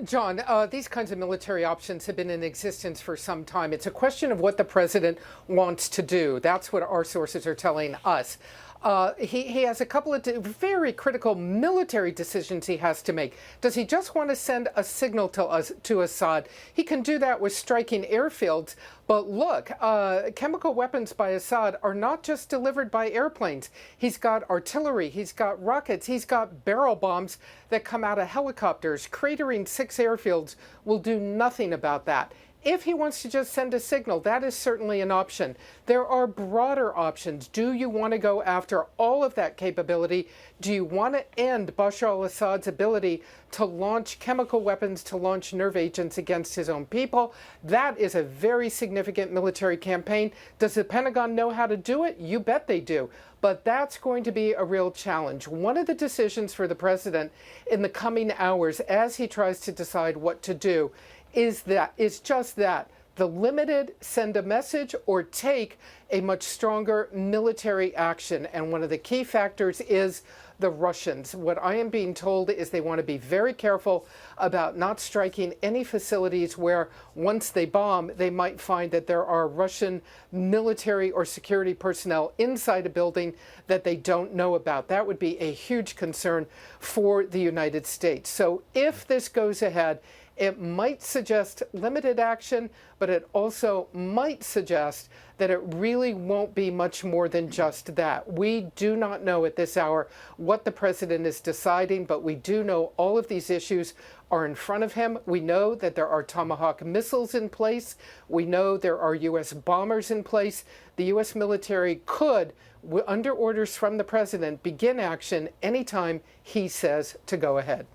John, these kinds of military options have been in existence for some time. It's a question of what the president wants to do. That's what our sources are telling us. He has a couple of very critical military decisions he has to make. Does he just want to send a signal to Assad? He can do that with striking airfields. But look, chemical weapons by Assad are not just delivered by airplanes. He's got artillery, he's got rockets, he's got barrel bombs that come out of helicopters. Cratering 6 airfields will do nothing about that. If he wants to just send a signal, that is certainly an option. There are broader options. Do you want to go after all of that capability? Do you want to end Bashar al-Assad's ability to launch chemical weapons, to launch nerve agents against his own people? That is a very significant military campaign. Does the Pentagon know how to do it? You bet they do. But that's going to be a real challenge. One of the decisions for the president in the coming hours as he tries to decide what to do is just that. The limited send a message or take a much stronger military action. And one of the key factors is the Russians. What I am being told is they want to be very careful about not striking any facilities where once they bomb, they might find that there are Russian military or security personnel inside a building that they don't know about. That would be a huge concern for the United States. So if this goes ahead, it might suggest limited action, but it also might suggest that it really won't be much more than just that. We do not know at this hour what the president is deciding, but we do know all of these issues are in front of him. We know that there are Tomahawk missiles in place. We know there are U.S. bombers in place. The U.S. military could, under orders from the president, begin action anytime he says to go ahead.